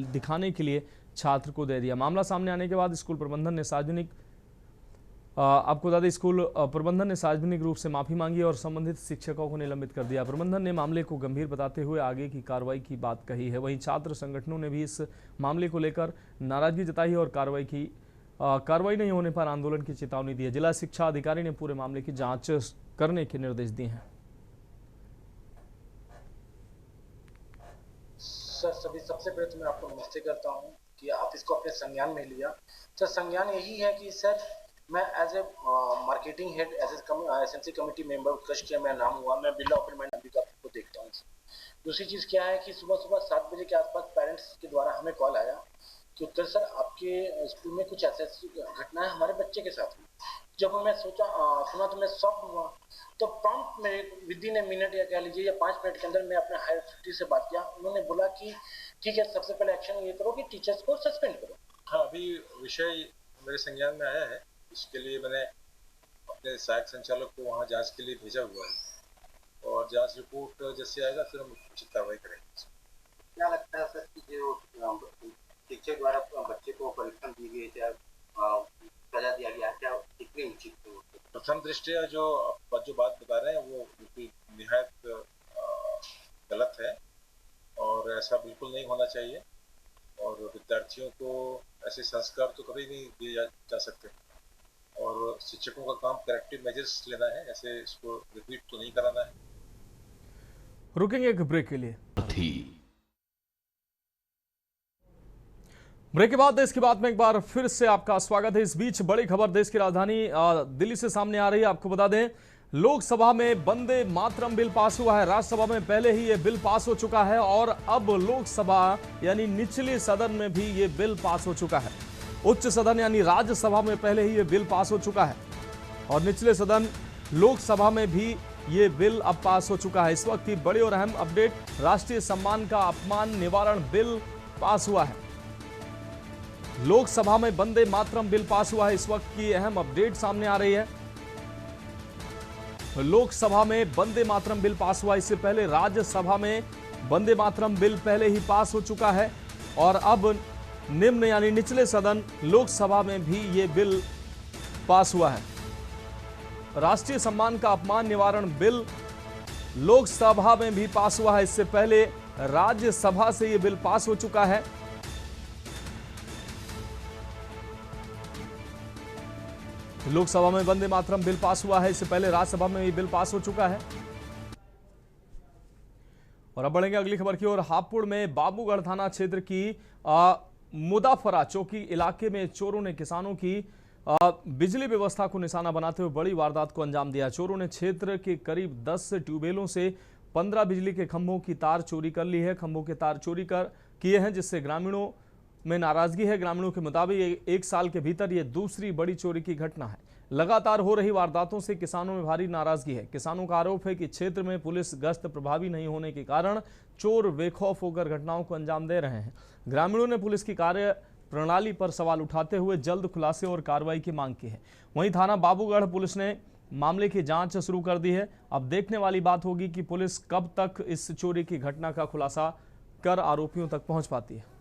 दिखाने के लिए छात्र को दे दिया। मामला सामने आने के बाद स्कूल प्रबंधन ने सार्वजनिक रूप से माफी मांगी और संबंधित शिक्षकों को निलंबित कर दिया। प्रबंधन ने मामले को गंभीर बताते हुए आगे की कार्रवाई की बात कही है। वहीं छात्र संगठनों ने भी इस मामले को लेकर नाराजगी जताई और कार्रवाई नहीं होने पर आंदोलन की चेतावनी दी है। जिला शिक्षा अधिकारी ने पूरे मामले की जांच करने के निर्देश दिए हैं। सर, सबसे पहले तो मैं आपको नमस्ते करता हूं कि आप इसको अपने संज्ञान में लिया। सर, संज्ञान यही है कि सर मैं as a marketing head, as a SMC committee member Utkarsh के मैं नाम हुआ, मैं बिरला ओपन माइंड अंबिकापुर को देखता हूँ। दूसरी चीज़ क्या है कि सुबह 7 बजे के आसपास पेरेंट्स के द्वारा हमें कॉल आया कि उत्कर्ष सर आपके स्कूल में कुछ ऐसी घटना है हमारे बच्चे के साथ हुई। जब मैं सुना तो मैं शॉक हुआ। तो प्रॉम्प्ट मेरे विदिन ए मिनट या कह लीजिए या 5 मिनट के अंदर मैं अपने हायर अथॉरिटी से बात किया। उन्होंने बोला कि ठीक है, सबसे पहले एक्शन ये करो कि टीचर्स को सस्पेंड करो। हाँ, अभी विषय मेरे संज्ञान में आया है, इसके लिए मैंने अपने सहायक संचालक को वहाँ जांच के लिए भेजा हुआ है और जांच रिपोर्ट जैसे आएगा फिर हम उचित कार्रवाई करेंगे। क्या लगता है सर कि जो शिक्षक द्वारा बच्चे को परीक्षण दी गई, क्या सजा दिया गया, क्या कितनी उचित है? प्रथम दृष्टया जो बात बता रहे हैं वो बिल्कुल निहायत गलत है और ऐसा बिल्कुल नहीं होना चाहिए और विद्यार्थियों को ऐसे संस्कार तो कभी नहीं दिए जा सकते और शिक्षकों का काम करेक्टिव मेजर्स लेना है, ऐसे इसको रिपीट तो नहीं कराना है। रुकेंगे एक ब्रेक के लिए। ब्रेक के बाद देश की बात में एक बार फिर से आपका स्वागत है। इस बीच बड़ी खबर देश की राजधानी दिल्ली से सामने आ रही है। आपको बता दें, लोकसभा में वंदे मातरम बिल पास हुआ है। राज्यसभा में पहले ही यह बिल पास हो चुका है और अब लोकसभा यानी निचले सदन में भी यह बिल पास हो चुका है। उच्च सदन यानी राज्यसभा में पहले ही यह बिल पास हो चुका है और निचले सदन लोकसभा में भी ये बिल अब पास हो चुका है। इस वक्त की बड़ी और अहम अपडेट, राष्ट्रीय सम्मान का अपमान निवारण बिल पास हुआ है। लोकसभा में वंदे मातरम बिल पास हुआ है। इस वक्त की अहम अपडेट सामने आ रही है। लोकसभा में वंदे मातरम बिल पास हुआ, इससे पहले राज्यसभा में वंदे मातरम बिल पहले ही पास हो चुका है और अब निम्न यानी निचले सदन लोकसभा में भी ये बिल पास हुआ है। राष्ट्रीय सम्मान का अपमान निवारण बिल लोकसभा में भी पास हुआ है, इससे पहले राज्यसभा से ये बिल पास हो चुका है। लोकसभा में वंदे मातरम बिल पास हुआ है, इससे पहले राज्यसभा में ये बिल पास हो चुका है। और अब बढ़ेंगे अगली खबर की ओर। हापुड़ में बाबूगढ़ थाना क्षेत्र की मुदाफरा चौकी इलाके में चोरों ने किसानों की बिजली व्यवस्था को निशाना बनाते हुए बड़ी वारदात को अंजाम दिया। चोरों ने क्षेत्र के करीब 10 ट्यूबवेलों से 15 बिजली के खंभों की तार चोरी कर ली है। खंभों के तार चोरी किए हैं, जिससे ग्रामीणों में नाराजगी है। ग्रामीणों के मुताबिक एक साल के भीतर यह दूसरी बड़ी चोरी की घटना है। लगातार हो रही वारदातों से किसानों में भारी नाराजगी है। किसानों का आरोप है कि क्षेत्र में पुलिस गश्त प्रभावी नहीं होने के कारण चोर बेखौफ होकर घटनाओं को अंजाम दे रहे हैं। ग्रामीणों ने पुलिस की कार्य प्रणाली पर सवाल उठाते हुए जल्द खुलासे और कार्रवाई की मांग की है। वहीं थाना बाबूगढ़ पुलिस ने मामले की जांच शुरू कर दी है। अब देखने वाली बात होगी कि पुलिस कब तक इस चोरी की घटना का खुलासा कर आरोपियों तक पहुंच पाती है।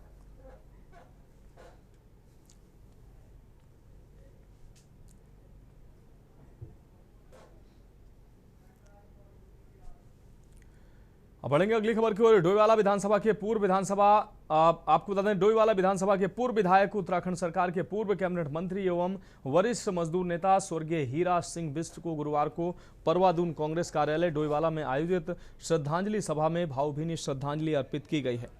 अब बढ़ेंगे अगली खबर की ओर। डोईवाला विधानसभा के पूर्व आपको बता दें, डोईवाला विधानसभा के पूर्व विधायक, उत्तराखंड सरकार के पूर्व कैबिनेट मंत्री एवं वरिष्ठ मजदूर नेता स्वर्गीय हीरा सिंह बिष्ट को गुरुवार को परवादून कांग्रेस कार्यालय डोईवाला में आयोजित श्रद्धांजलि सभा में भावभीनी श्रद्धांजलि अर्पित की गई है।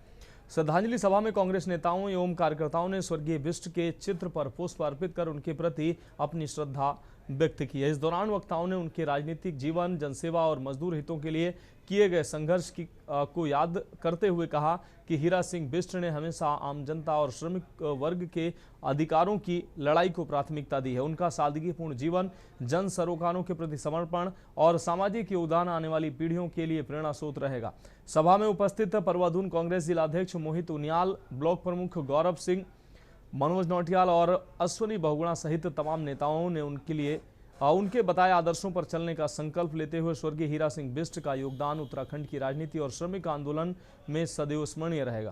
श्रद्धांजलि सभा में कांग्रेस नेताओं एवं कार्यकर्ताओं ने स्वर्गीय बिष्ट के चित्र पर पुष्प अर्पित कर उनके प्रति अपनी श्रद्धा व्यक्त की है। इस दौरान वक्ताओं ने उनके राजनीतिक जीवन, जनसेवा और मजदूर हितों के लिए किए गए संघर्ष को याद करते हुए कहा कि हीरा सिंह बिष्ट ने हमेशा आम जनता और श्रमिक वर्ग के अधिकारों की लड़ाई को प्राथमिकता दी है। उनका सादगीपूर्ण जीवन, जन सरोकारों के प्रति समर्पण और सामाजिक योगदान आने वाली पीढ़ियों के लिए प्रेरणा स्रोत रहेगा। सभा में उपस्थित परवादून कांग्रेस जिलाध्यक्ष मोहित उनियाल, ब्लॉक प्रमुख गौरव सिंह, मनोज नौटियाल और अश्वनी बहुगुणा सहित तमाम नेताओं ने उनके बताए आदर्शों पर चलने का संकल्प लेते हुए स्वर्गीय हीरा सिंह बिष्ट का योगदान उत्तराखंड की राजनीति और श्रमिक आंदोलन में सदैव स्मरणीय रहेगा।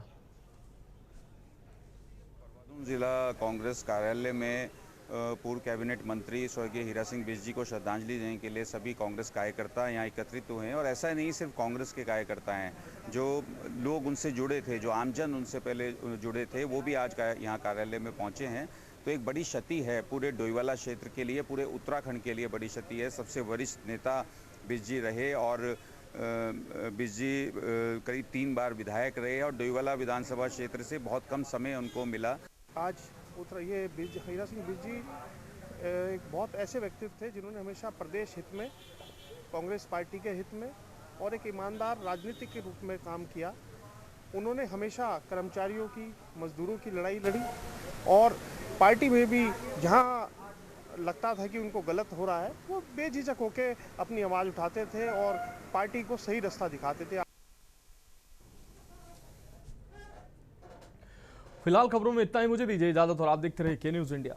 परवादून जिला कांग्रेस कार्यालय में पूर्व कैबिनेट मंत्री स्वर्गीय हीरा सिंह बिष्ट जी को श्रद्धांजलि देने के लिए सभी कांग्रेस कार्यकर्ता यहाँ एकत्रित हुए हैं। और ऐसा नहीं सिर्फ कांग्रेस के कार्यकर्ता हैं, जो लोग उनसे जुड़े थे, जो आमजन उनसे पहले जुड़े थे, वो भी आज यहाँ कार्यालय में पहुँचे हैं। तो एक बड़ी क्षति है पूरे डोईवाला क्षेत्र के लिए, पूरे उत्तराखंड के लिए बड़ी क्षति है। सबसे वरिष्ठ नेता बिष्ट जी रहे और बिष्ट जी करीब 3 बार विधायक रहे और डोईवाला विधानसभा क्षेत्र से बहुत कम समय उनको मिला। आज ये हीरा सिंह बिष्ट जी एक बहुत ऐसे व्यक्तित्व थे जिन्होंने हमेशा प्रदेश हित में, कांग्रेस पार्टी के हित में और एक ईमानदार राजनीतिक के रूप में काम किया। उन्होंने हमेशा कर्मचारियों की, मजदूरों की लड़ाई लड़ी और पार्टी में भी जहां लगता था कि उनको गलत हो रहा है, वो बेझिझक होकर अपनी आवाज़ उठाते थे और पार्टी को सही रास्ता दिखाते थे। फिलहाल खबरों में इतना ही। मुझे दीजिए इजाजत और आप देखते रहिए के न्यूज़ इंडिया।